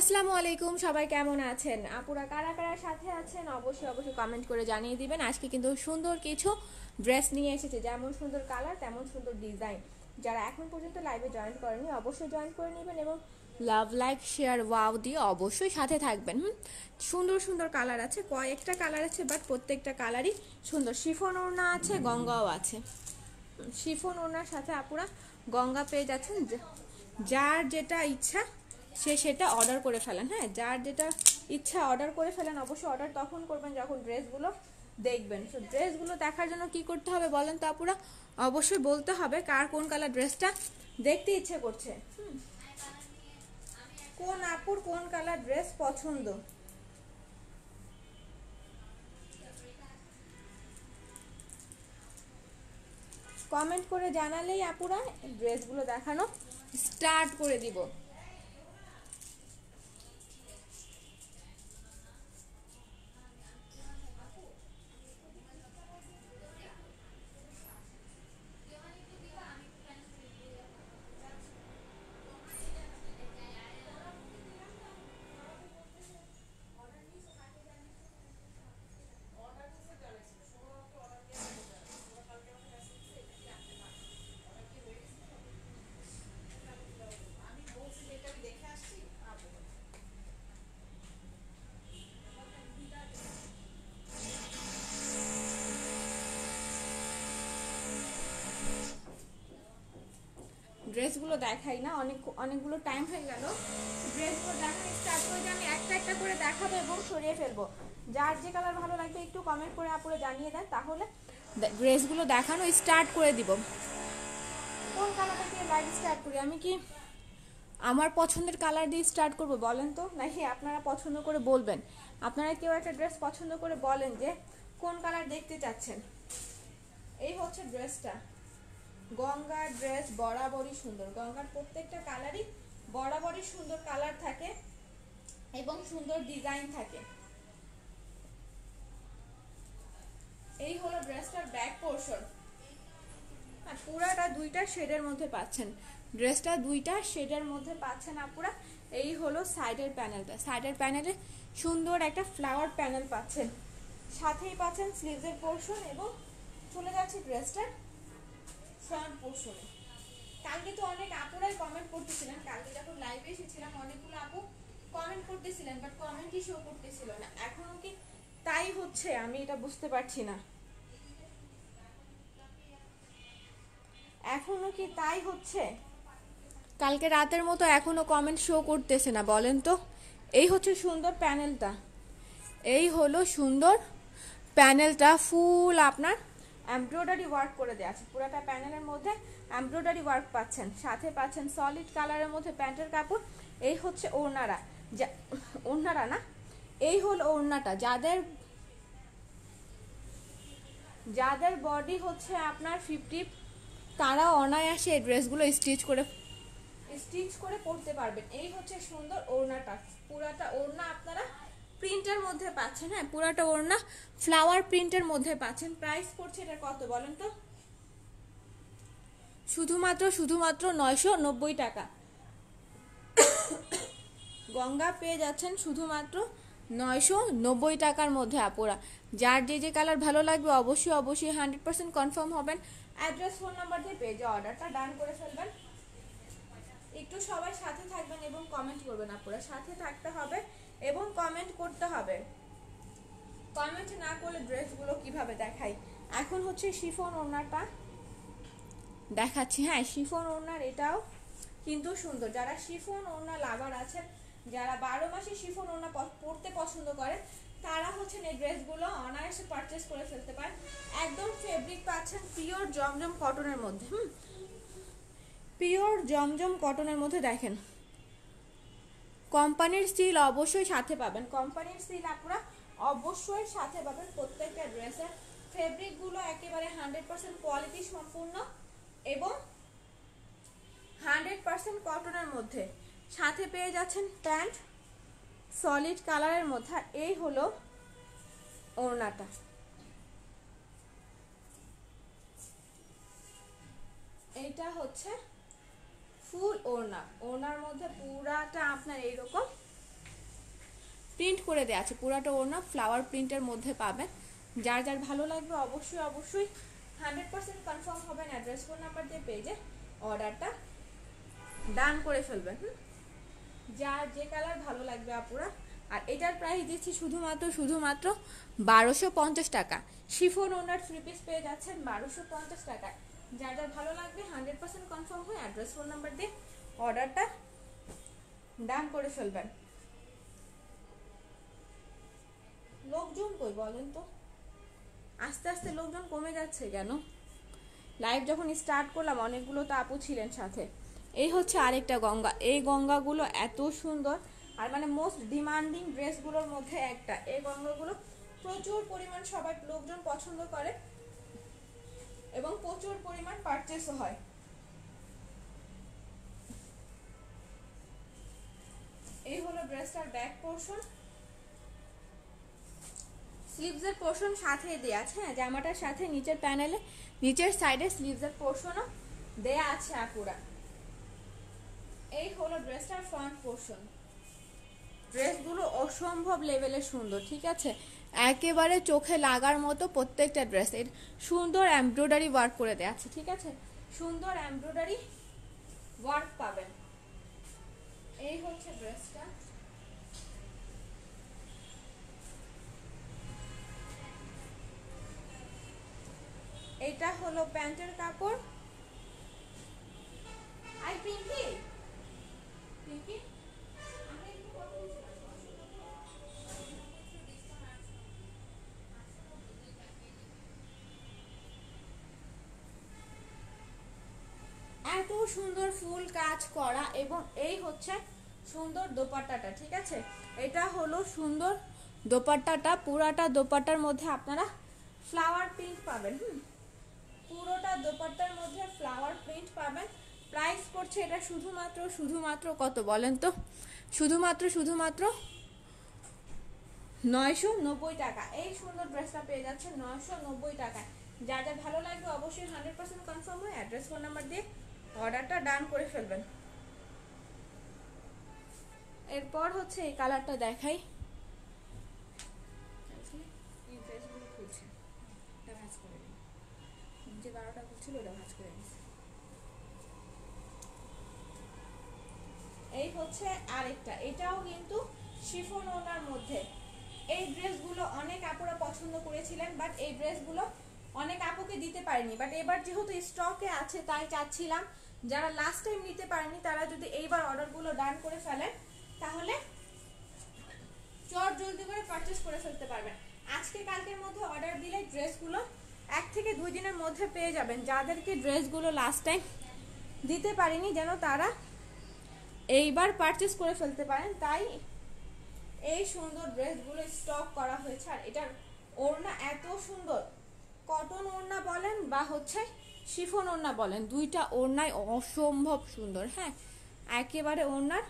আসসালামু আলাইকুম, সবাই কেমন আছেন? আপুরা কারা কারা সাথে আছেন অবশ্যই অবশ্যই কমেন্ট করে জানিয়ে দিবেন। আজকে কিন্তু সুন্দর কিছু ড্রেস নিয়ে এসেছে, যেমন সুন্দর কালার তেমন সুন্দর ডিজাইন। যারা এখন পর্যন্ত লাইভে জয়েন করেনি অবশ্যই জয়েন করে নেবেন এবং লাভ লাইক শেয়ার ওয়াও দিয়ে অবশ্যই সাথে থাকবেন। সুন্দর সুন্দর কালার আছে, কয়েকটা কালার আছে, বাট প্রত্যেকটা কালারই সুন্দর। শিফন ওড়না আছে, গঙ্গাও আছে। শিফন ওড়নার সাথে আপুরা গঙ্গা পেয়ে যাচ্ছেন। যার যেটা ইচ্ছা সে সেটা অর্ডার করে ফেলেন। হ্যাঁ, যার যেটা ইচ্ছা অর্ডার করে ফেলেন। অবশ্যই অর্ডার তখন করবেন যখন ড্রেসগুলো দেখবেন। তো ড্রেসগুলো দেখার জন্য কি করতে হবে বলেন তো আপুরা? অবশ্যই বলতে হবে কার কোন কালার ড্রেসটা দেখতে ইচ্ছে করছে। কোন আপুর কোন কালার ড্রেস পছন্দ কমেন্ট করে জানালেই আপুরা ড্রেসগুলো দেখানো স্টার্ট করে দিব। ড্রেসগুলো দেখাই না, অনেকগুলো টাইম হয়ে গেল। ড্রেসগুলো দেখানো স্টার্ট করে আমি একটা একটা করে দেখাবো এবং সরিয়ে ফেলবো। যার যে কালার ভালো লাগবে একটু কমেন্ট করে আপুরে জানিয়ে দেন, তাহলে ড্রেসগুলো দেখানো স্টার্ট করে দিব। কোন কালারটা দিয়ে লাইভ স্টার্ট করি? আমি কি আমার পছন্দের কালার দিয়ে স্টার্ট করব বলেন তো, নাকি আপনারা পছন্দ করে বলবেন? আপনারা কেউ একটা ড্রেস পছন্দ করে বলেন যে কোন কালার দেখতে চাচ্ছেন। এই হচ্ছে ড্রেসটা। গঙ্গার ড্রেস বরাবরই সুন্দর। গঙ্গার প্রত্যেকটা কালারই বরাবরই সুন্দর কালার থাকে এবং সুন্দর ডিজাইন থাকে। এই হলো ড্রেসটার ব্যাক পোর্শন। হ্যাঁ, পুরাটা দুইটা শেডের মধ্যে পাচ্ছেন। ড্রেসটা দুইটা শেডের মধ্যে পাচ্ছেন আপুরা। এই হলো সাইডের প্যানেলটা। সাইডের প্যানেলে সুন্দর একটা ফ্লাওয়ার প্যানেল পাচ্ছেন, সাথেই পাচ্ছেন স্লিভসের পোর্শন এবং চলে যাচ্ছে ড্রেসটার ফ্রন্ট পোর্শনে। কালকে তো অনেক আপুরাই কমেন্ট করতেছিলেন, কালকে যখন লাইভে এসেছিলাম অনেকগুলো আপু কমেন্ট করতেছিলেন, বাট কমেন্টই শো করতেছিল না। এখনো কি তাই হচ্ছে? আমি এটা বুঝতে পারছি না। এখনো কি তাই হচ্ছে? কালকে রাতের মতো এখনো কমেন্ট শো করতেছে না বলেন তো? এই হচ্ছে সুন্দর প্যানেলটা। এই হলো সুন্দর প্যানেলটা, ফুল আপনার এমব্রয়ডারি ওয়ার্ক করে দেওয়া আছে। পুরোটা প্যানেলের মধ্যে এমব্রয়ডারি ওয়ার্ক পাচ্ছেন, সাথে পাচ্ছেন সলিড কালারের মধ্যে প্যান্টের কাপড়। এই হচ্ছে ওড়নারা, ওড়নারা না, এই হলো ওড়নাটা। যাদের বডি হচ্ছে আপনার 50, তারা অনায়াসে এই ড্রেসগুলো স্টিচ করে পরতে পারবেন। এই হচ্ছে সুন্দর ওড়নাটা। পুরাটা ওড়না আপনারা প্রিন্টের মধ্যে পাচ্ছেন। হ্যাঁ, পুরাটা ওড়না ফ্লাওয়ার প্রিন্টের মধ্যে পাচ্ছেন। প্রাইস পড়ছে এটা কত বলেন তো? শুধুমাত্র 990 টাকা। গঙ্গা পেয়ে যাচ্ছেন শুধুমাত্র 990 টাকার মধ্যে আপুরা। যার যে যে কালার ভালো লাগবে অবশ্যই 100% কনফার্ম হবেন। অ্যাড্রেস ফোন নাম্বার দিয়ে পেজে অর্ডারটা ডান করে ফেলবেন। একটু সবাই সাথে থাকবেন এবং কমেন্ট করবেন আপুরা। সাথে থাকতে হবে এবং কমেন্ট করতে হবে। কমেন্ট না করলে ড্রেসগুলো কিভাবে দেখাই? এখন হচ্ছে শিফন ওড়নাটা দেখাচ্ছি। হ্যাঁ, শিফন ওড়নার এটাও কিন্তু সুন্দর। যারা শিফন ওড়না লাভার আছেন, যারা 12 মাসে শিফন ওড়না পরতে পছন্দ করেন, তারা হচ্ছেন এই ড্রেসগুলো অনায়াসে পারচেস করে ফেলতে পারেন। একদম ফেব্রিক পাচ্ছেন পিওর জমজম কটনের মধ্যে। পিওর জমজম কটনের মধ্যে দেখেন। কোম্পানির স্টিল অবশ্যই সাথে পাবেন। কোম্পানির স্টিল আপনারা অবশ্যই সাথে পাবেন। প্রত্যেকটা ড্রেসের ফেব্রিকগুলো একেবারে 100% কোয়ালিটি সম্পূর্ণ এবং 100% কটনের মধ্যে। সাথে পেয়ে যাচ্ছেন প্যান্ট সলিড কালারের মধ্যে। এই হলো ওড়নাটা। এইটা হচ্ছে ফুল ওড়না। ওড়নার মধ্যে পুরাটা আপনার এইরকম প্রিন্ট করে দেওয়া আছে, পুরাটা ওড়না ফ্লাওয়ার প্রিন্টের মধ্যে পাবেন। যার যার ভালো লাগবে অবশ্যই অবশ্যই 100% কনফার্ম হবেন, অ্যাড্রেস ফোন নাম্বার দিয়ে পেজে অর্ডারটা ডান করে ফেলবেন। যার যে কালার ভালো লাগবে আপুরা। আর এটার প্রাইস দিচ্ছি শুধুমাত্র 1250 টাকা। শিফন ওনার 3 পিস পেয়ে যাচ্ছেন 1250 টাকায়। যার যার ভালো লাগবে 100% কনফার্ম হয়ে অ্যাড্রেস ফোন নাম্বার দিয়ে অর্ডারটা ডান করে ফেলবেন। লোকজন কই বলেন তো, আস্তে আস্তে লোকজন কমে যাচ্ছে কেন? লাইভ যখন স্টার্ট করলাম অনেকগুলো তো আপু ছিলেন সাথে। এই হচ্ছে আরেকটা গঙ্গা, এই গঙ্গাগুলো এত সুন্দর আর মানে মোস্ট ডিমান্ডিং ড্রেসগুলোর মধ্যে একটা। এই গঙ্গাগুলো প্রচুর পরিমাণ সবাই লোকজন পছন্দ করে এবং প্রচুর পরিমাণ পারচেসও হয়। এই হলো ড্রেসটার ব্যাক পোর্শন, স্লিভসের পোর্শন সাথে দেয়া আছে। হ্যাঁ, জামাটার সাথে নিচের প্যানেলে নিচের সাইডে স্লিভসের পোর্শনও দেয়া আছে আপুরা। এই হলো ড্রেসটার ফ্রন্ট পোর্শন। ড্রেসগুলো অসম্ভব লেভেলের সুন্দর, ঠিক আছে, একেবারে চোখে লাগার মতো প্রত্যেকটা ড্রেস। এর সুন্দর এমব্রয়ডারি ওয়ার্ক করে দেওয়া আছে, ঠিক আছে, সুন্দর এমব্রয়ডারি ওয়ার্ক পাবেন। এই হচ্ছে ড্রেসটা। এটা হলো প্যান্টের কাপড়। আই পিঙ্কি পিঙ্কি এত সুন্দর ফুল কাজ করা এবং এই হচ্ছে সুন্দর দোপাট্টাটা, ঠিক আছে, এটা হলো সুন্দর দোপাট্টাটা। পুরাটা দোপাট্টার মধ্যে আপনারা ফ্লাওয়ার প্রিন্ট পাবেন। পুরোটা দোপাট্টার মধ্যে ফ্লাওয়ার প্রিন্ট পাবেন। প্রাইস পড়ছে এটা শুধুমাত্র কত বলেন তো? শুধুমাত্র 990 টাকা। এই সুন্দর ড্রেসটা পেয়ে যাচ্ছে 990 টাকায়। যা যা ভালো লাগবে অবশ্যই 100% কনফার্ম হয়ে অ্যাড্রেস ফোন নাম্বার দিয়ে অর্ডারটা ডান করে ফেলবেন। এরপর হচ্ছে এই কালারটা দেখাই। এই ড্রেসগুলো খুলছে, এটা ভাঁজ করে নিই, যে 12টা খুলছিল ওটা ভাঁজ করে নিই। এই হচ্ছে আরেকটা, এটাও কিন্তু শিফন ওনার মধ্যে। এই ড্রেসগুলো অনেক আপুরা পছন্দ করেছিলেন, বাট এই ড্রেসগুলো অনেক আপুকে দিতে পারিনি, বাট এবার যেহেতু স্টকে আছে তাই চাচ্ছিলাম যারা লাস্ট টাইম নিতে পারেনি তারা যদি এইবার অর্ডারগুলো ডান করে ফেলেন তাহলে চট জলদি করে পারচেস করে ফেলতে পারবেন। আজকে কালকের মধ্যে অর্ডার দিলে ড্রেসগুলো 1 থেকে 2 দিনের মধ্যে পেয়ে যাবেন। যাদেরকে ড্রেসগুলো লাস্ট টাইম দিতে পারিনি যেন তারা এইবার পারচেস করে ফেলতে পারেন, তাই এই সুন্দর ড্রেসগুলো স্টক করা হয়েছে। আর এটার ওড়না এত সুন্দর, কটন ওড়না বলেন বা হচ্ছে শিফন ওড়না বলেন, দুইটা ওড়নাই অসম্ভব সুন্দর। হ্যাঁ, একেবারে ওড়নার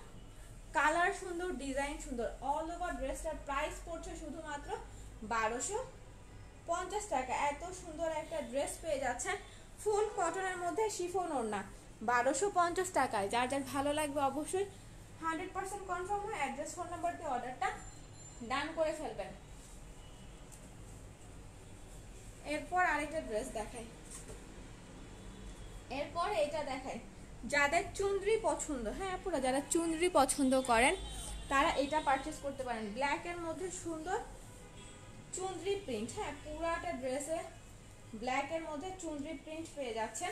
কালার সুন্দর, ডিজাইন সুন্দর। অল ওভার ড্রেসটার প্রাইস পড়ছে শুধুমাত্র 1250 টাকা। এত সুন্দর একটা ড্রেস পেয়ে যাচ্ছেন ফুল কটনের মধ্যে শিফন ওড়না 1250 টাকায়। যার যার ভালো লাগবে অবশ্যই 100% কনফার্ম হয় অ্যাড্রেস ফোন নাম্বার দিয়ে অর্ডারটা ডান করে ফেলবেন। এরপর আরেকটা ড্রেস দেখাই, এরপর এটা দেখাই। যাদের চুনরি পছন্দ, হ্যাঁ পুরো যারা চুনরি পছন্দ করেন তারা এটা পারচেস করতে পারেন। ব্ল্যাকের মধ্যে সুন্দর চুনরি প্রিন্ট। হ্যাঁ, পুরাটা ড্রেসে ব্ল্যাকের মধ্যে চুনরি প্রিন্ট পেয়ে যাচ্ছেন।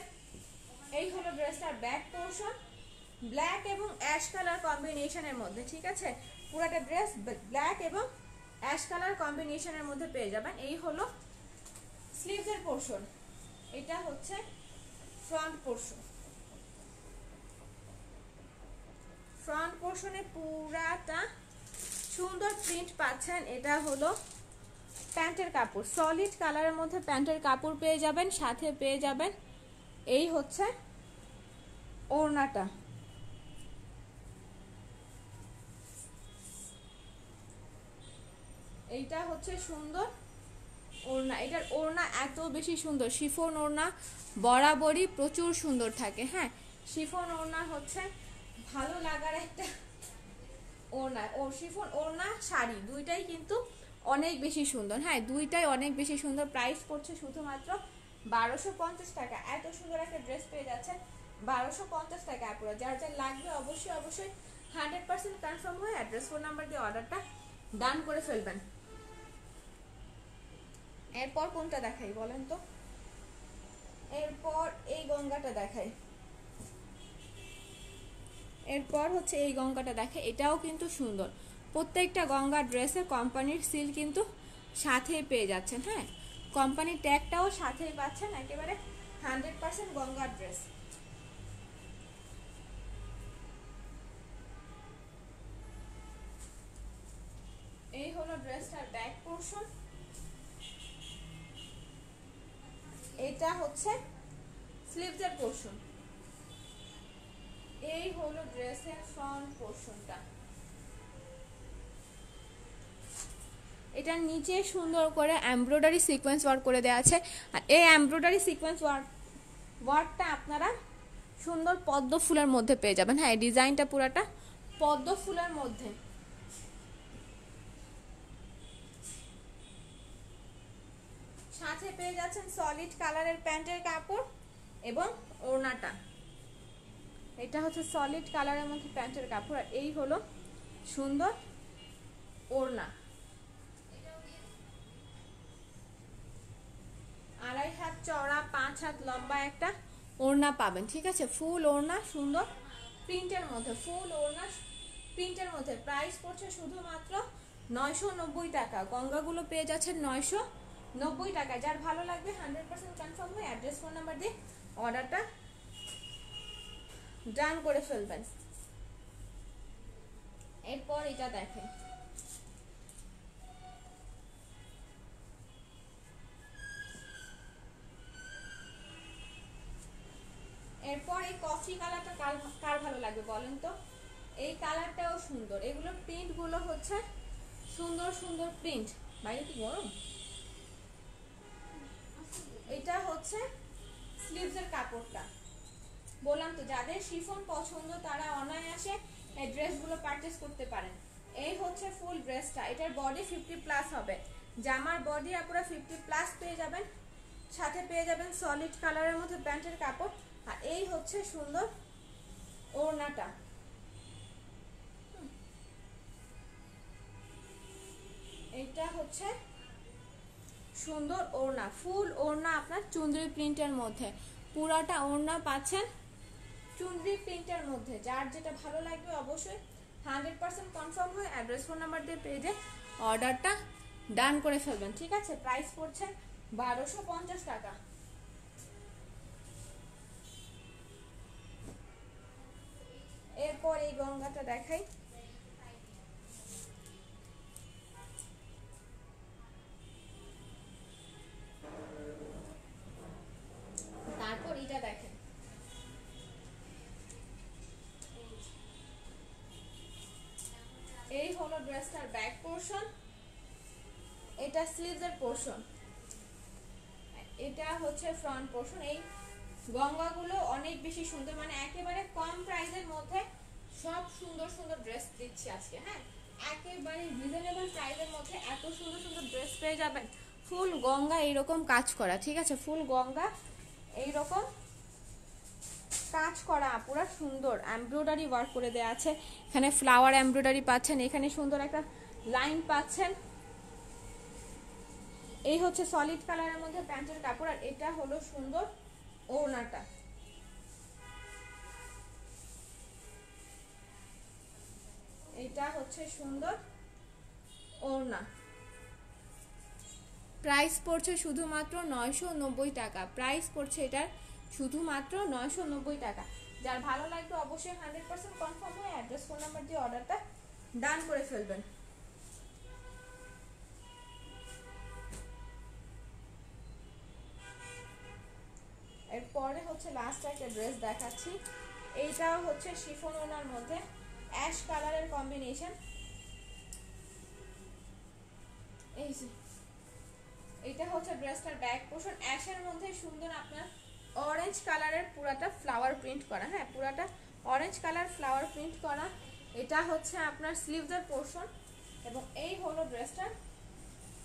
এই হলো ড্রেসটার ব্যাক পোর্শন, ব্ল্যাক এবং অ্যাশ কালার কম্বিনেশনের মধ্যে, ঠিক আছে, পুরাটা ড্রেস ব্ল্যাক এবং অ্যাশ কালার কম্বিনেশনের মধ্যে পেয়ে যাবেন। এই হলো স্লিভসের পোর্শন, এটা হচ্ছে ফ্রন্ট পোর্শন। ফ্রন্ট পোর্শনে পুরাটা সুন্দর প্রিন্ট পাচ্ছেন। এটা হলো প্যান্টের কাপড়, সলিড কালারের মধ্যে প্যান্টের কাপড় পেয়ে যাবেন, সাথে পেয়ে যাবেন এই হচ্ছে ওড়নাটা। এইটা হচ্ছে সুন্দর ওড়না। এটার ওড়না এত বেশি সুন্দর, শিফন ওড়না বরাবরই প্রচুর সুন্দর থাকে। হ্যাঁ, শিফন ওড়না হচ্ছে ভালো লাগার একটা ওড়না। হ্যাঁ ও শিফন ওড়না শাড়ি দুইটাই কিন্তু অনেক বেশি সুন্দর। হ্যাঁ দুইটাই অনেক বেশি সুন্দর। প্রাইস পড়ছে শুধুমাত্র 1250 টাকা। এত সুন্দর একটা ড্রেস পেয়ে যাচ্ছে 1250 টাকা আপুরা। যার যার লাগবে অবশ্যই অবশ্যই 100% কনফার্ম হয়ে অ্যাড্রেস ফোন নাম্বার দিয়ে অর্ডারটা ডান করে ফেলবেন। এরপর কোনটা দেখাই বলেন তো? এরপর এই গঙ্গাটা দেখাই। এরপর হচ্ছে এই গঙ্গাটা দেখে, এটাও কিন্তু সুন্দর। প্রত্যেকটা গঙ্গা ড্রেসে কোম্পানির সিল কিন্তু সাথেই পেয়ে যাচ্ছেন। হ্যাঁ কোম্পানির ট্যাগটাও সাথেই পাচ্ছেন। একেবারে 100% গঙ্গা ড্রেস। এই হলো ড্রেসটার ব্যাক পোর্শন। এটা হচ্ছে স্লিভসের পোর্শন। এই হলো ড্রেসের ফ্রন্ট পোর্শনটা। এটার নিচে সুন্দর করে এমব্রয়ডারি সিকোয়েন্স ওয়ার্ক করে দেওয়া আছে। আর এই এমব্রয়ডারি সিকোয়েন্স ওয়ার্কটা আপনারা সুন্দর পদ্ম ফুলের মধ্যে পেয়ে যাবেন। হ্যাঁ ডিজাইনটা পুরাটা পদ্ম ফুলের মধ্যে। সাথে পেয়ে যাচ্ছেন সলিড কালারের প্যান্টের কাপড় এবং ওড়নাটা। এটা হচ্ছে সলিড কালারের মধ্যে প্যান্টের কাপড়। আর এই হলো সুন্দর ওড়না। 2.5 হাত চওড়া 5 হাত লম্বা একটা ওড়না পাবেন। ঠিক আছে ফুল ওড়না সুন্দর প্রিন্টের মধ্যে, ফুল ওড়না প্রিন্টের মধ্যে। প্রাইস পড়ছে শুধুমাত্র 990 টাকা। গঙ্গাগুলো পেয়ে যাচ্ছেন 990 টাকা। যার ভালো লাগবে 100% কনফার্ম হয়ে অ্যাড্রেস ফোন নাম্বার দিয়ে অর্ডারটা ডান করে ফেলবেন। এরপর এটা দেখেন, এরপর এই কফি কালারটা কার ভালো লাগবে বলেন তো? এই কালারটাও সুন্দর। এগুলো প্রিন্ট গুলো হচ্ছে সুন্দর সুন্দর প্রিন্ট। বাইরে কি গরম। এটা হচ্ছে স্লিভসের কাপড়টা। বললাম তো যাদের শিফন পছন্দ তারা অনায়াসে এই ড্রেসগুলো পারচেজ করতে পারেন। এই হচ্ছে ফুল ড্রেসটা। এটার বডি 50+ হবে। জামার বডি আপনারা 50+ পেয়ে যাবেন। সাথে পেয়ে যাবেন সলিড কালারের মধ্যে প্যান্টের কাপড়। আর এই হচ্ছে সুন্দর ওড়নাটা। এটা হচ্ছে সুন্দর ওড়না, ফুল ওড়না আপনার চুনরি প্রিন্টের মধ্যে। পুরাটা ওড়না পাচ্ছেন চুনরি প্রিন্টের মধ্যে। যার যেটা ভালো লাগবে অবশ্যই 100% কনফার্ম হয়ে অ্যাড্রেস ফোন নাম্বার দিয়ে পেজে অর্ডারটা ডান করে ফেলবেন। ঠিক আছে প্রাইস পড়ছে 1250 টাকা। এরপর এই গঙ্গাটা দেখাই। তারপর এটা দেখেন, এই হলো ড্রেসটার ব্যাক পোর্শন। এটা স্লিভসের পোর্শন, এটা হচ্ছে ফ্রন্ট পোর্শন। এই গঙ্গাগুলো অনেক বেশি সুন্দর, মানে একেবারে কম প্রাইসের মধ্যে সব সুন্দর সুন্দর ড্রেস দিচ্ছি আজকে। হ্যাঁ একেবারে রিজনেবল প্রাইসের মধ্যে এত সুন্দর সুন্দর ড্রেস পেয়ে যাবেন। ফুল গঙ্গা এইরকম কাজ করা। ঠিক আছে ফুল গঙ্গা এইরকম কাজ করা পুরো সুন্দর এমব্রয়ডারি ওয়ার্ক করে দেওয়া আছে। এখানে ফ্লাওয়ার এমব্রয়ডারি পাচ্ছেন, এখানে সুন্দর একটা লাইন পাচ্ছেন। এই হচ্ছে সলিড কালারের মধ্যে প্যান্টের কাপড়। আর এটা হলো সুন্দর ওড়নাটা। এটা হচ্ছে সুন্দর ওড়না। প্রাইস পড়ছে শুধুমাত্র 990 টাকা। প্রাইস পড়ছে এটার শুধুমাত্র 990 টাকা। যার ভালো লাগবে অবশ্যই 100% কনফার্ম হয়ে অ্যাড্রেস ফোন নাম্বার দিয়ে অর্ডারটা ডান করে ফেলবেন। এরপরে হচ্ছে লাস্ট একটা ড্রেস দেখাচ্ছি। এইটাও হচ্ছে শিফন ওনার মধ্যে অ্যাশ কালারের কম্বিনেশন। এই যে এটা হচ্ছে ড্রেসটার ব্যাক পোর্শন। অ্যাশের মধ্যে সুন্দর আপনার অরেঞ্জ কালারের পুরাটা ফ্লাওয়ার প্রিন্ট করা। হ্যাঁ পুরাটা অরেঞ্জ কালার ফ্লাওয়ার প্রিন্ট করা। এটা হচ্ছে আপনার স্লিভসের পোর্শন এবং এই হলো ড্রেসটার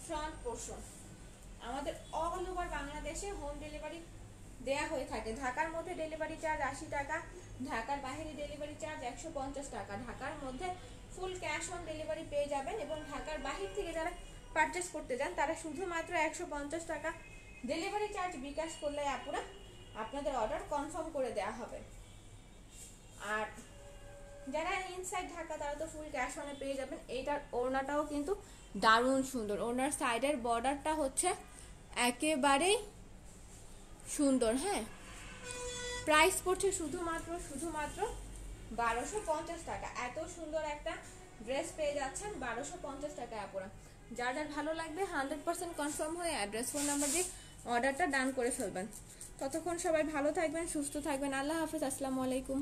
ফ্রন্ট পোর্শন। আমাদের অল ওভার বাংলাদেশে হোম ডেলিভারি দেয়া হয়ে থাকে। ঢাকার মধ্যে ডেলিভারি চার্জ 80 টাকা, ঢাকার বাইরে ডেলিভারি চার্জ 150 টাকা। ঢাকার মধ্যে ফুল ক্যাশ অন ডেলিভারি পেয়ে যাবেন এবং ঢাকার বাহির থেকে যারা পারচেস করতে যান তারা শুধুমাত্র 150 টাকা ডেলিভারি চার্জ বিকাশ করলে আপুরা আপনাদের অর্ডার কনফার্ম করে দেওয়া হবে। আর যারা ইনসাইড ঢাকা তারা তো ফুল ক্যাশ অনে পেয়ে যাবেন। এইটার ওড়নাটাও কিন্তু দারুণ সুন্দর, ওড়নার সাইডের বর্ডারটা হচ্ছে একেবারেই সুন্দর। হ্যাঁ, প্রাইস পড়ছে শুধুমাত্র 1250 টাকা। এত সুন্দর একটা ড্রেস পেয়ে যাচ্ছেন 1250 টাকা আপুরা। যার যার ভালো লাগবে 100% কনফার্ম হয়ে অ্যাড্রেস ফোন নাম্বার দিয়ে অর্ডারটা ডান করে ফেলবেন। ততক্ষণ সবাই ভালো থাকবেন, সুস্থ থাকবেন। আল্লাহ হাফেজ, আসসালামু আলাইকুম।